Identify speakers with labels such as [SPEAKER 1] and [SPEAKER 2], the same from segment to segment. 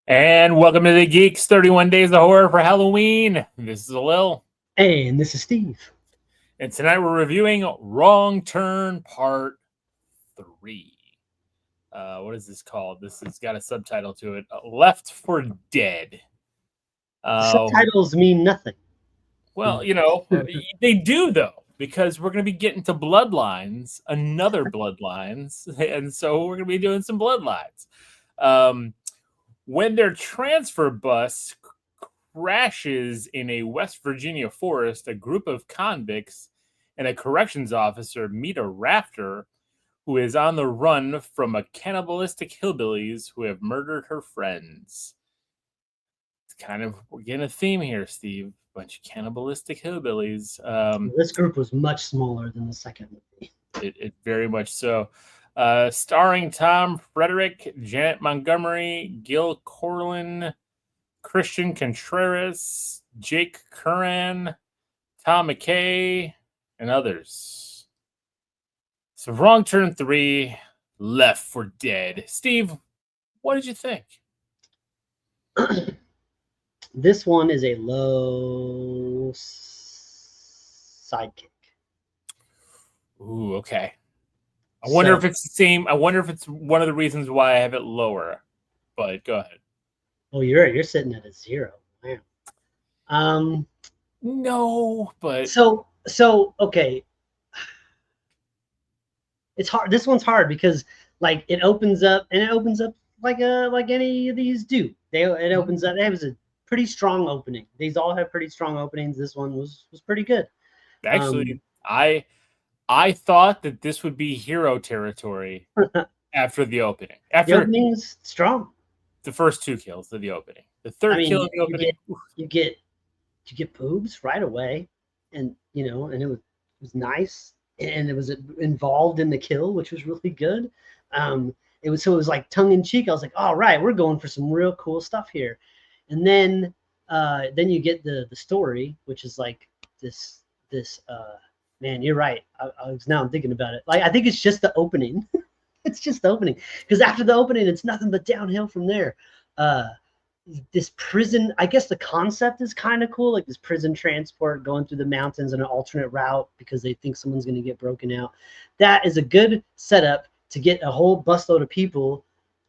[SPEAKER 1] And welcome to the Geekz 31 Days of Horror for Halloween. This is Lil.
[SPEAKER 2] And this is Steve.
[SPEAKER 1] And tonight we're reviewing Wrong Turn Part 3. What is this called? This has got a subtitle to it. Left for Dead.
[SPEAKER 2] Subtitles mean nothing.
[SPEAKER 1] Well, they do though, because we're going to be getting to Bloodlines, another Bloodlines. And so we're going to be doing some Bloodlines. When their transfer bus crashes in a West Virginia forest, a group of convicts and a corrections officer meet a rafter who is on the run from a cannibalistic hillbillies who have murdered her friends. It's we're getting a theme here, Steve. A bunch of cannibalistic hillbillies.
[SPEAKER 2] This group was much smaller than the second movie.
[SPEAKER 1] It very much so. Starring Tom Frederic, Janet Montgomery, Gil Corlin, Christian Contreras, Jake Curran, Tom McKay, and others. So Wrong Turn 3, Left for Dead. Steve, what did you think?
[SPEAKER 2] This one is a low sidekick.
[SPEAKER 1] Ooh, okay. I wonder if it's the same. I wonder if it's one of the reasons why I have it lower. But go ahead.
[SPEAKER 2] Oh, you're sitting at a 0. Wow.
[SPEAKER 1] No, but
[SPEAKER 2] so okay. It's hard. This one's hard because like it opens up like any of these do. It opens up. It was a pretty strong opening. These all have pretty strong openings. This one was pretty good.
[SPEAKER 1] Actually, I thought that this would be hero territory after the opening.
[SPEAKER 2] The opening's strong.
[SPEAKER 1] The first 2 kills of the opening. The third kill of the opening.
[SPEAKER 2] You get boobs right away, and and it was nice, and it was involved in the kill, which was really good. It was like tongue in cheek. I was like, all right, we're going for some real cool stuff here. And then you get the story, which is like this man, you're right. I'm thinking about it. Like, I think it's just the opening. It's just the opening, because after the opening, it's nothing but downhill from there. This prison, I guess the concept is kind of cool, like this prison transport going through the mountains in an alternate route because they think someone's going to get broken out. That is a good setup to get a whole busload of people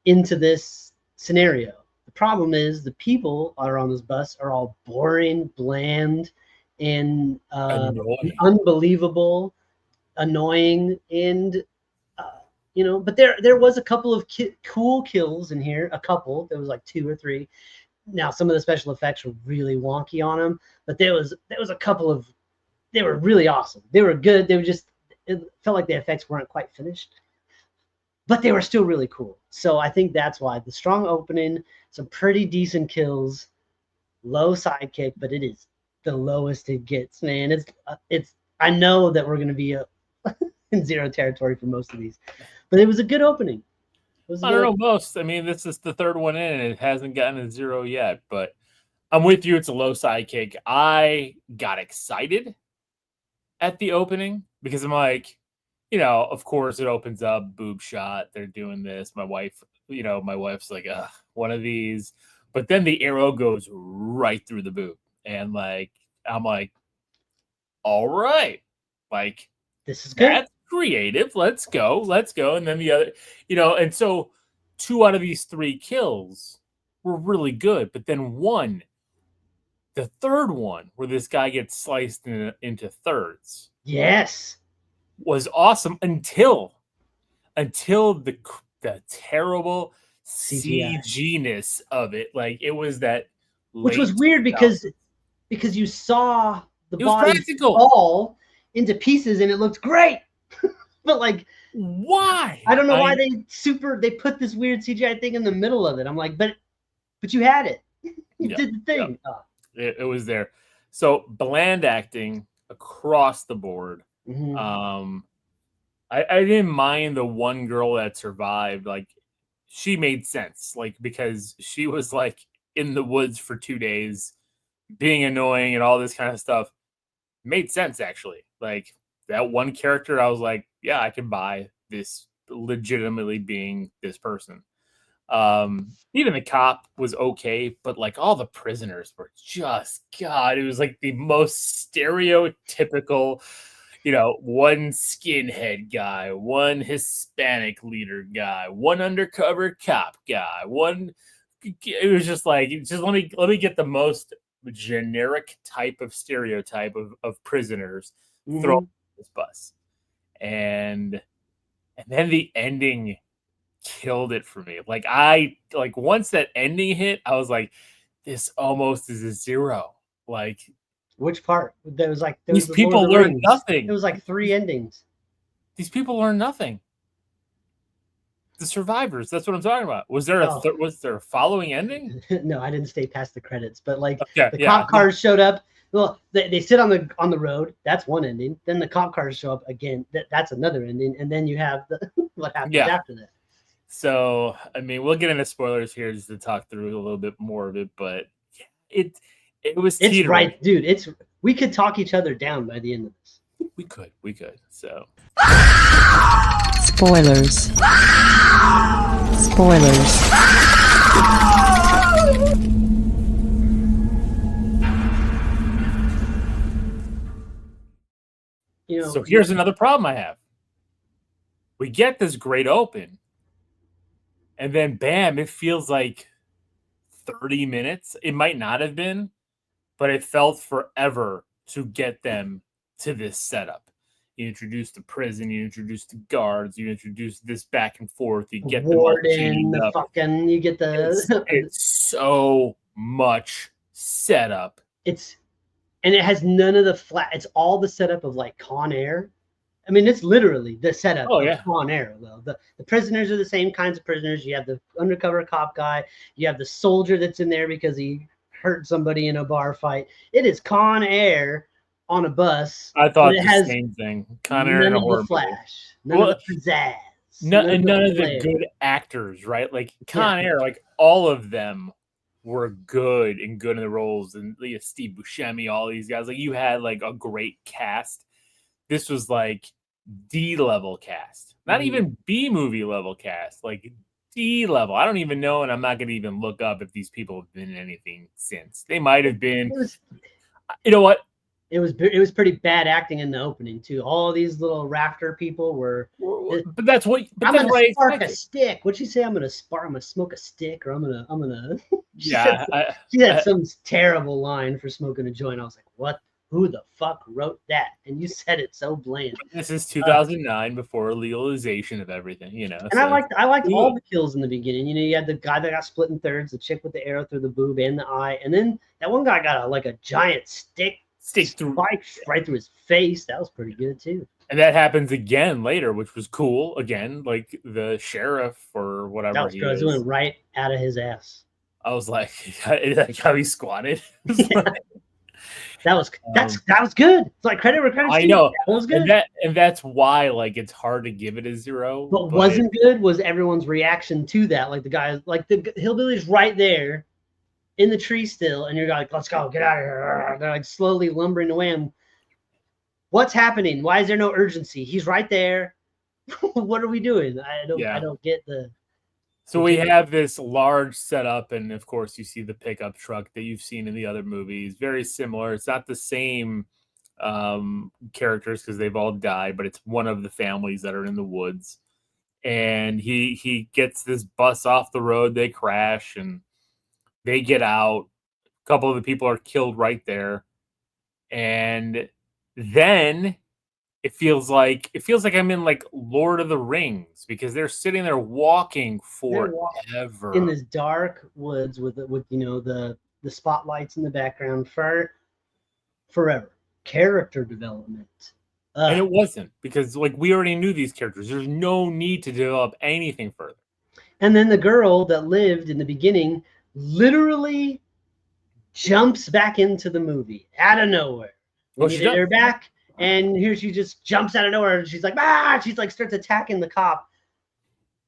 [SPEAKER 2] into this scenario. The problem is the people are on this bus are all boring, bland, and unbelievable, annoying, and but there was a couple of cool kills in here. A couple. There was like 2 or 3. Now some of the special effects were really wonky on them, but there was a couple of. They were really awesome. They were good. They were just. It felt like the effects weren't quite finished, but they were still really cool. So I think that's why the strong opening, some pretty decent kills, low sidekick, but it is the lowest it gets, man. It's. I know that we're gonna be in 0 territory for most of these, but it was a good opening.
[SPEAKER 1] I don't know most. I mean, this is the 3rd one in, and it hasn't gotten a 0 yet. But I'm with you. It's a low sidekick. I got excited at the opening because I'm like, of course it opens up, boob shot. They're doing this. My wife's like, one of these. But then the arrow goes right through the boob, and I'm like, all right, like
[SPEAKER 2] this is good.
[SPEAKER 1] That's creative. Let's go. And then the other, and so 2 out of these 3 kills were really good. But then the 3rd one, where this guy gets sliced into thirds,
[SPEAKER 2] yes,
[SPEAKER 1] was awesome until the terrible CG-ness of it. Like, it was that,
[SPEAKER 2] which was weird because you saw the body fall into pieces and it looked great. But like,
[SPEAKER 1] why?
[SPEAKER 2] I don't know why they put this weird CGI thing in the middle of it. I'm like, but you had it. You did the thing.
[SPEAKER 1] It was there. So bland acting across the board.
[SPEAKER 2] Mm-hmm.
[SPEAKER 1] I didn't mind the one girl that survived. Like, she made sense, like, because she was like in the woods for 2 days, being annoying and all this kind of stuff. Made sense, actually. Like, that one character, I was like, yeah, I can buy this legitimately being this person. Even the cop was okay, but like all the prisoners were just God. It was like the most stereotypical, one skinhead guy, one Hispanic leader guy, one undercover cop guy, one. It was just like, just let me get the most generic type of stereotype of prisoners thrown
[SPEAKER 2] Mhm.
[SPEAKER 1] this bus, and then the ending killed it for me. Like once that ending hit, I was like, this almost is a zero. Like
[SPEAKER 2] Which part? There was
[SPEAKER 1] these
[SPEAKER 2] the Lord of
[SPEAKER 1] people
[SPEAKER 2] the
[SPEAKER 1] learn
[SPEAKER 2] Rings. It
[SPEAKER 1] nothing.
[SPEAKER 2] was like 3 endings.
[SPEAKER 1] These people learn nothing. The survivors. That's what I'm talking about. Was there
[SPEAKER 2] Oh,
[SPEAKER 1] was there a following ending?
[SPEAKER 2] no, I didn't stay past the credits, but like
[SPEAKER 1] Okay,
[SPEAKER 2] the
[SPEAKER 1] yeah.
[SPEAKER 2] cop cars showed up. Well, they sit on the road. That's one ending. Then the cop cars show up again. That's another ending. And then you have what happens
[SPEAKER 1] Yeah.
[SPEAKER 2] after that.
[SPEAKER 1] So, I mean, we'll get into spoilers here just to talk through a little bit more of it, but it was
[SPEAKER 2] It's
[SPEAKER 1] teetering.
[SPEAKER 2] right, dude. We could talk each other down by the end of this.
[SPEAKER 1] We could. So,
[SPEAKER 3] spoilers.
[SPEAKER 1] so here's another problem I have. We get this great open, and then bam, it feels like 30 minutes. It might not have been, but it felt forever to get them to this setup. You introduce the prison, you introduce the guards, you introduce this back and forth, you get them all
[SPEAKER 2] Warden,
[SPEAKER 1] chained
[SPEAKER 2] the
[SPEAKER 1] up.
[SPEAKER 2] fucking, you get the.
[SPEAKER 1] It's so much setup.
[SPEAKER 2] And it has none of the flat. It's all the setup of like Con Air. I mean, it's literally the setup of Con Air, though. The prisoners are the same kinds of prisoners. You have the undercover cop guy. You have the soldier that's in there because he hurt somebody in a bar fight. It is Con Air on a bus.
[SPEAKER 1] I thought the same thing. Con Air in a horror
[SPEAKER 2] flash, none of the pizzazz,
[SPEAKER 1] none of the good actors, right? Like Con Air, like all of them were good in the roles, and Steve Buscemi, all these guys. Like you had like a great cast. This was like D level cast, not even B movie level cast, like D level. I don't even know, and I'm not going to even look up if these people have been in anything since. They might have been. You know what?
[SPEAKER 2] It was pretty bad acting in the opening too. All these little rafter people were.
[SPEAKER 1] But that's what. But
[SPEAKER 2] I'm
[SPEAKER 1] that's
[SPEAKER 2] gonna
[SPEAKER 1] what
[SPEAKER 2] spark a stick. What'd she say? I'm gonna smoke a stick, or I'm gonna. She had some terrible line for smoking a joint. I was like, what? Who the fuck wrote that? And you said it so bland.
[SPEAKER 1] This is 2009, before legalization of everything, And
[SPEAKER 2] I liked all the kills in the beginning. You had the guy that got split in thirds, the chick with the arrow through the boob and the eye, and then that one guy got a giant stick
[SPEAKER 1] through
[SPEAKER 2] right through his face. That was pretty good too.
[SPEAKER 1] And that happens again later, which was cool. Again, like the sheriff or whatever.
[SPEAKER 2] That was good. It went right out of his ass.
[SPEAKER 1] I was like how he squatted.
[SPEAKER 2] That was good. It's like credit where credit's
[SPEAKER 1] I know
[SPEAKER 2] that was good.
[SPEAKER 1] And that's why like it's hard to give it a 0.
[SPEAKER 2] But wasn't good was everyone's reaction to that. Like the guys, like the hillbilly's right there in the tree still, and you're like, let's go, get out of here. They're like slowly lumbering away. And what's happening? Why is there no urgency? He's right there. What are we doing? I don't get the.
[SPEAKER 1] So we have this large setup, and of course you see the pickup truck that you've seen in the other movies. Very similar. It's not the same characters because they've all died, but it's one of the families that are in the woods. And he gets this bus off the road. They crash, and they get out. A couple of the people are killed right there. And then it feels like I'm in like Lord of the Rings, because they're sitting there walking forever
[SPEAKER 2] in this dark woods with the spotlights in the background for forever. Character development.
[SPEAKER 1] And it wasn't, because like we already knew these characters. There's no need to develop anything further.
[SPEAKER 2] And then the girl that lived in the beginning literally jumps back into the movie out of nowhere. Well, she did her back. And here she just jumps out of nowhere, and she's like, ah! She's like starts attacking the cop.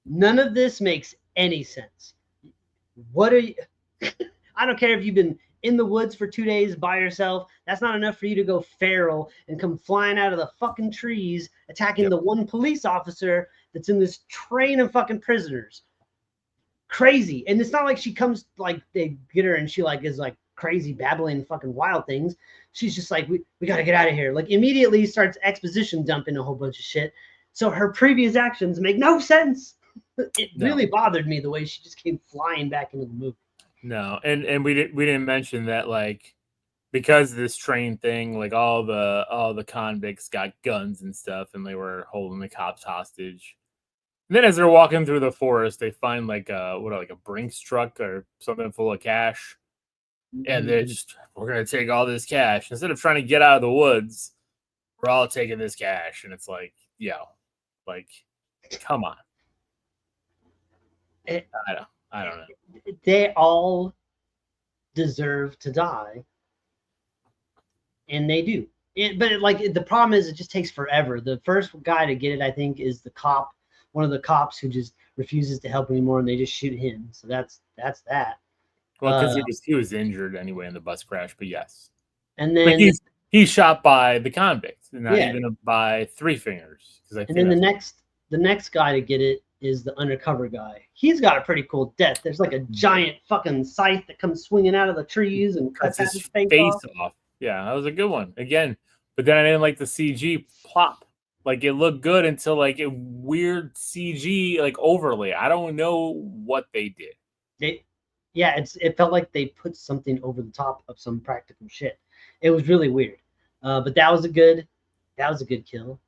[SPEAKER 2] None of this makes any sense. What are you? I don't care if you've been in the woods for 2 days by yourself. That's not enough for you to go feral and come flying out of the fucking trees, attacking the one police officer that's in this train of fucking prisoners. crazy. And it's not like she comes like they get her and she like is like crazy babbling fucking wild things. She's just like, we got to get out of here. Like immediately starts exposition dumping a whole bunch of shit. So her previous actions make no sense. It really bothered me the way she just came flying back into the movie.
[SPEAKER 1] No, and we didn't mention that, like, because of this train thing, like all the convicts got guns and stuff, and they were holding the cops hostage. And then as they're walking through the forest, they find like a Brinks truck or something full of cash, and they're just, we're gonna take all this cash instead of trying to get out of the woods. We're all taking this cash, and it's like, like, come on. I don't know.
[SPEAKER 2] They all deserve to die, and they do. But the problem is, it just takes forever. The first guy to get it, I think, is the cop, one of the cops who just refuses to help anymore, and they just shoot him. So that's that.
[SPEAKER 1] Well, because he was injured anyway in the bus crash, but yes.
[SPEAKER 2] And then
[SPEAKER 1] he's shot by the convict, not even by Three Fingers.
[SPEAKER 2] And then the next guy to get it is the undercover guy. He's got a pretty cool death. There's like a giant fucking scythe that comes swinging out of the trees and cuts his face off.
[SPEAKER 1] Yeah, that was a good one. Again, but then I didn't like the CG plop. Like, it looked good until like a weird CG like overlay. I don't know what they did.
[SPEAKER 2] It felt like they put something over the top of some practical shit. It was really weird. But that was a good kill.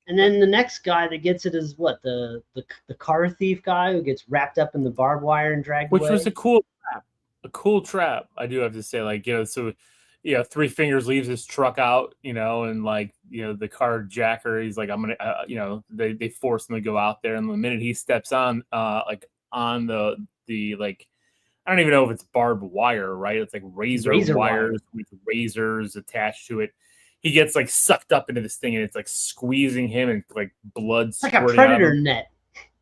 [SPEAKER 2] And then the next guy that gets it is what, the car thief guy who gets wrapped up in the barbed wire and dragged away.
[SPEAKER 1] Which was a cool trap. I do have to say, like, so Three Fingers leaves his truck out, and like, the carjacker, he's like, I'm gonna, they force him to go out there, and the minute he steps on, like on the like, I don't even know if it's barbed wire, right? It's like razor wires with razors attached to it. He gets like sucked up into this thing, and it's like squeezing him, and like blood
[SPEAKER 2] squirting like a predator net.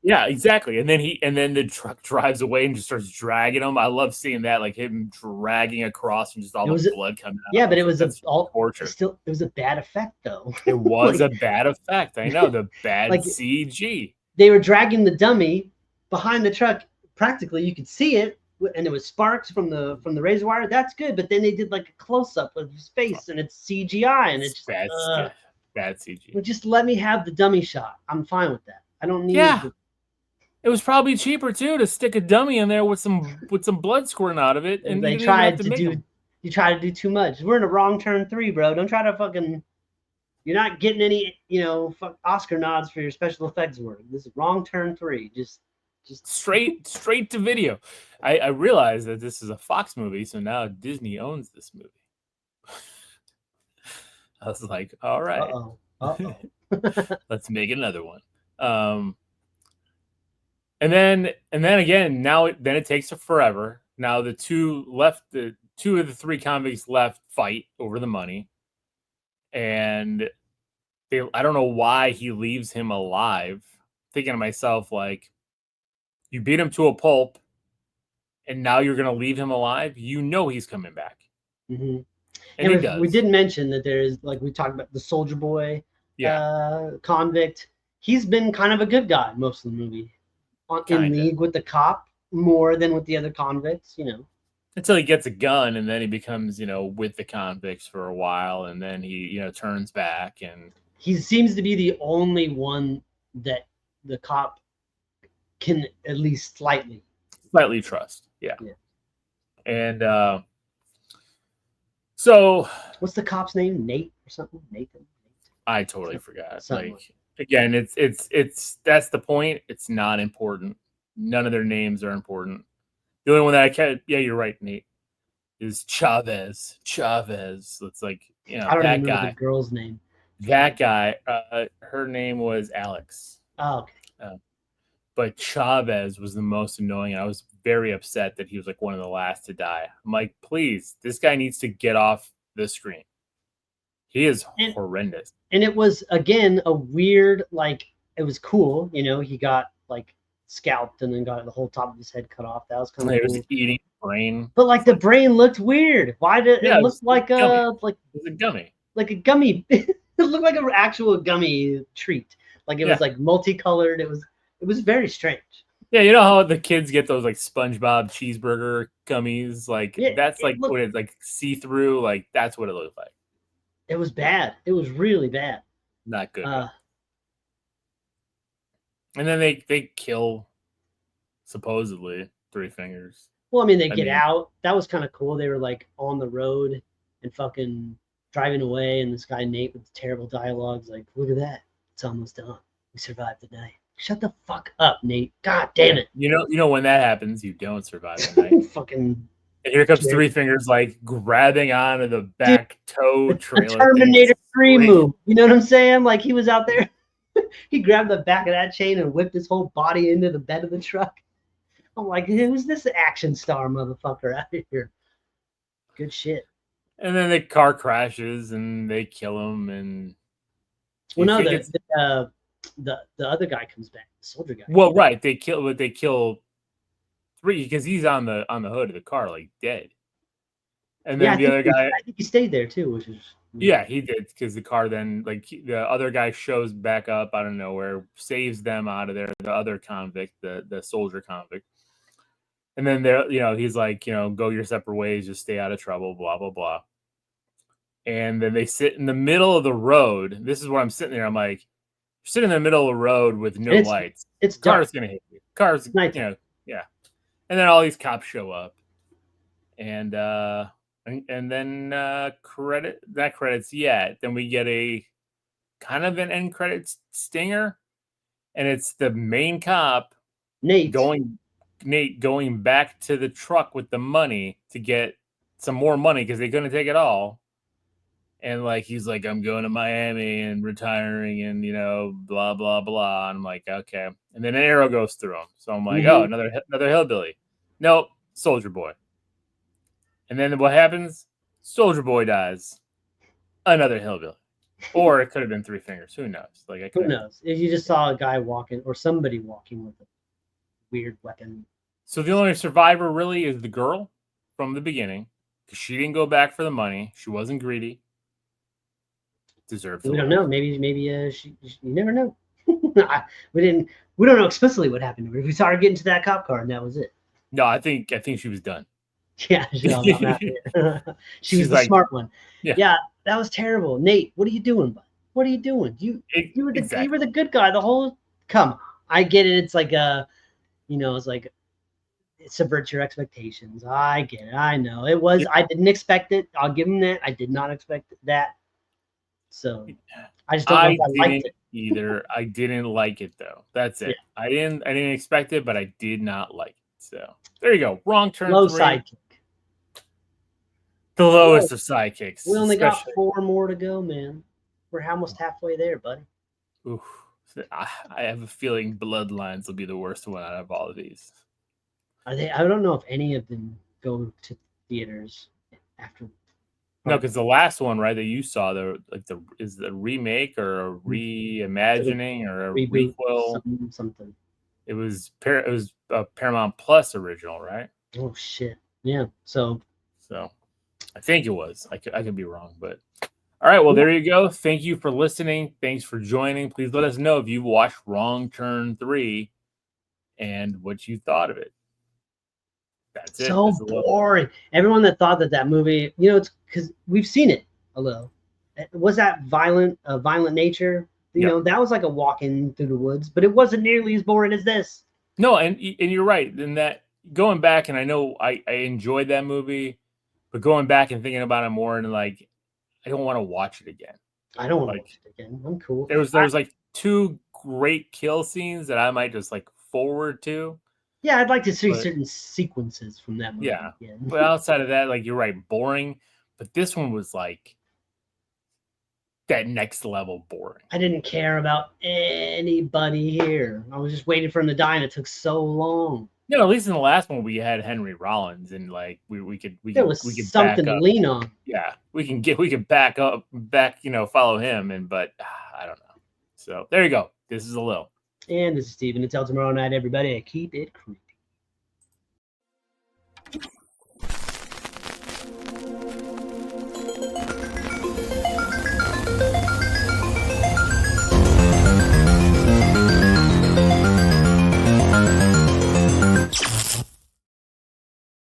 [SPEAKER 1] Yeah, exactly. And then the truck drives away and just starts dragging him. I love seeing that, like him dragging across and just all the blood coming out.
[SPEAKER 2] Yeah, but it was torture. Still, it was a bad effect though.
[SPEAKER 1] It was a bad effect. I know, the bad CG.
[SPEAKER 2] They were dragging the dummy behind the truck. Practically, you could see it. And it was sparks from the razor wire. That's good, but then they did like a close up of his face, and it's CGI, and it's just
[SPEAKER 1] bad CG.
[SPEAKER 2] Well, just let me have the dummy shot. I'm fine with that. I don't need.
[SPEAKER 1] Yeah, it was probably cheaper too to stick a dummy in there with some blood squirting out of it. And
[SPEAKER 2] they tried to do. You try to do too much. We're in a Wrong Turn 3, bro. Don't try to fucking. You're not getting any, Oscar nods for your special effects work. This is Wrong Turn 3. Just
[SPEAKER 1] straight to video. I realized that this is a Fox movie, so now Disney owns this movie. I was like, all right. Let's make another one. And then again, then it takes forever. Now the two of the three convicts left fight over the money, and I don't know why he leaves him alive. Thinking to myself, like, you beat him to a pulp, and now you're going to leave him alive? He's coming back.
[SPEAKER 2] Mm-hmm.
[SPEAKER 1] And he does.
[SPEAKER 2] We did mention that there's, like we talked about, the soldier boy convict. He's been kind of a good guy most of the movie. In league with the cop more than with the other convicts,
[SPEAKER 1] Until he gets a gun, and then he becomes, with the convicts for a while, and then he, turns back. And
[SPEAKER 2] he seems to be the only one that the cop can at least slightly
[SPEAKER 1] trust. Yeah. And so
[SPEAKER 2] what's the cop's name? Nate or something? Nathan?
[SPEAKER 1] I totally forgot. Like, again, it's that's the point. It's not important. None of their names are important. The only one that I can't, you're right, Nate, is Chavez. It's like,
[SPEAKER 2] I don't
[SPEAKER 1] that
[SPEAKER 2] remember
[SPEAKER 1] guy.
[SPEAKER 2] The girl's name.
[SPEAKER 1] That guy, her name was Alex.
[SPEAKER 2] Oh, okay.
[SPEAKER 1] But Chavez was the most annoying. I was very upset that he was like one of the last to die. I'm like, please, this guy needs to get off the screen. He is horrendous.
[SPEAKER 2] And it was, again, a weird, like, it was cool. He got like scalped and then got the whole top of his head cut off. That was kind of cool.
[SPEAKER 1] He was eating brain.
[SPEAKER 2] But like the brain looked weird. Why did it look like
[SPEAKER 1] it was a gummy?
[SPEAKER 2] Like a gummy. It looked like an actual gummy treat. Like it was like multicolored. It was very strange.
[SPEAKER 1] Yeah, you know how the kids get those like SpongeBob cheeseburger gummies? Like
[SPEAKER 2] Yeah,
[SPEAKER 1] that's
[SPEAKER 2] it
[SPEAKER 1] like
[SPEAKER 2] looked.
[SPEAKER 1] what it's like see through. Like that's what it looked like.
[SPEAKER 2] It was bad. It was really bad.
[SPEAKER 1] Not good at
[SPEAKER 2] Uh,
[SPEAKER 1] all. And then they kill supposedly Three Fingers.
[SPEAKER 2] well, I mean, they
[SPEAKER 1] I
[SPEAKER 2] get
[SPEAKER 1] mean,
[SPEAKER 2] out. That was kind of cool. They were like on the road and fucking driving away, and this guy Nate with terrible dialogues, like, "Look at that, it's almost done. We survived the night." Shut the fuck up, Nate. God damn
[SPEAKER 1] yeah,
[SPEAKER 2] it.
[SPEAKER 1] you know when that happens, you don't survive the night.
[SPEAKER 2] Fucking
[SPEAKER 1] And here comes
[SPEAKER 2] jerk.
[SPEAKER 1] Three Fingers, like grabbing onto the
[SPEAKER 2] Dude,
[SPEAKER 1] back toe
[SPEAKER 2] the
[SPEAKER 1] trailer thing.
[SPEAKER 2] Terminator 3
[SPEAKER 1] Swing.
[SPEAKER 2] move. You know what I'm saying? Like he was out there. He grabbed the back of that chain and whipped his whole body into the bed of the truck. I'm like, who's this action star motherfucker out here? Good shit.
[SPEAKER 1] And then the car crashes and they kill him. And
[SPEAKER 2] Well,
[SPEAKER 1] you
[SPEAKER 2] no,
[SPEAKER 1] think it's
[SPEAKER 2] the other guy comes back, the soldier guy.
[SPEAKER 1] well, right? They kill Three because he's on the hood of the car, like dead. And
[SPEAKER 2] Yeah,
[SPEAKER 1] then the other guy,
[SPEAKER 2] I think he stayed there too, which is
[SPEAKER 1] yeah, he did because the car then like the other guy shows back up out of nowhere, saves them out of there. The other convict, the soldier convict, and then they're he's like go your separate ways, just stay out of trouble, blah blah blah. And then they sit in the middle of the road. This is where I'm sitting there. I'm like, you're sitting in the middle of the road with no
[SPEAKER 2] and
[SPEAKER 1] lights.
[SPEAKER 2] it's
[SPEAKER 1] Car's
[SPEAKER 2] dark.
[SPEAKER 1] gonna hit you. Cars,
[SPEAKER 2] Nighttime.
[SPEAKER 1] yeah. And then all these cops show up, and then credits yet. Then we get a kind of an end credits stinger, and it's the main cop
[SPEAKER 2] Nate
[SPEAKER 1] going back to the truck with the money to get some more money because they're gonna take it all. And like he's like, I'm going to Miami and retiring and blah blah blah. And I'm like, okay. And then an arrow goes through him. So I'm like, oh, another hillbilly. Nope, soldier boy. And then what happens? Soldier boy dies. Another hillbilly. Or it could have been Three Fingers. Who knows? Like
[SPEAKER 2] Who knows? If you just saw a guy walking or somebody walking with a weird weapon.
[SPEAKER 1] So the only survivor really is the girl from the beginning because she didn't go back for the money. She wasn't greedy. Deserved.
[SPEAKER 2] We don't know. Maybe she. You never know. We don't know explicitly what happened to her. We saw her get into that cop car, and that was it.
[SPEAKER 1] No, I think she was done.
[SPEAKER 2] Yeah, she was the
[SPEAKER 1] like,
[SPEAKER 2] smart one.
[SPEAKER 1] Yeah.
[SPEAKER 2] Yeah, that was terrible. Nate, what are you doing, bud? What are you doing? You were the good guy the whole. Come, I get it. It's like it's like it subverts your expectations. I get it. I know it was. I didn't expect it. I'll give him that. I did not expect that. So I just don't know if I liked it
[SPEAKER 1] either. I didn't like it though. That's it. Yeah. I didn't expect it, but I did not like it. So there you go. Wrong turn.
[SPEAKER 2] Low
[SPEAKER 1] 3.
[SPEAKER 2] sidekick.
[SPEAKER 1] The lowest of sidekicks.
[SPEAKER 2] We only got 4 more to go, man. We're almost halfway there, buddy.
[SPEAKER 1] Oof. I have a feeling Bloodlines will be the worst one out of all of these.
[SPEAKER 2] Are they? I don't know if any of them go to theaters after.
[SPEAKER 1] No, because the last one, right, that you saw, is the remake or a reimagining or a
[SPEAKER 2] reboot,
[SPEAKER 1] requel,
[SPEAKER 2] something.
[SPEAKER 1] It was a Paramount Plus original, right?
[SPEAKER 2] Oh shit! Yeah. So
[SPEAKER 1] I think it was. I could be wrong, but all right. Well, there you go. Thank you for listening. Thanks for joining. Please let us know if you watched Wrong Turn 3 and what you thought of it. That's it.
[SPEAKER 2] So boring. Everyone that thought that movie, it's because we've seen it a little. Was that violent nature? That was like a walking through the woods, but it wasn't nearly as boring as this.
[SPEAKER 1] No, and you're right. In that going back, and I know I enjoyed that movie, but going back and thinking about it more, and like, I don't want to watch it again.
[SPEAKER 2] I don't want to watch it again. I'm cool.
[SPEAKER 1] There's like 2 great kill scenes that I might just like forward to.
[SPEAKER 2] Yeah, I'd like to see certain sequences from that movie.
[SPEAKER 1] Yeah, but outside of that, like you're right, boring. But this one was like that next level boring.
[SPEAKER 2] I didn't care about anybody here. I was just waiting for him to die, and it took so long.
[SPEAKER 1] At least in the last one we had Henry Rollins, and like we could
[SPEAKER 2] something to lean on.
[SPEAKER 1] Yeah, we can back, follow him, but I don't know. So there you go. This is a Lil.
[SPEAKER 2] And this is Steven. Until tomorrow night, everybody, keep it creepy.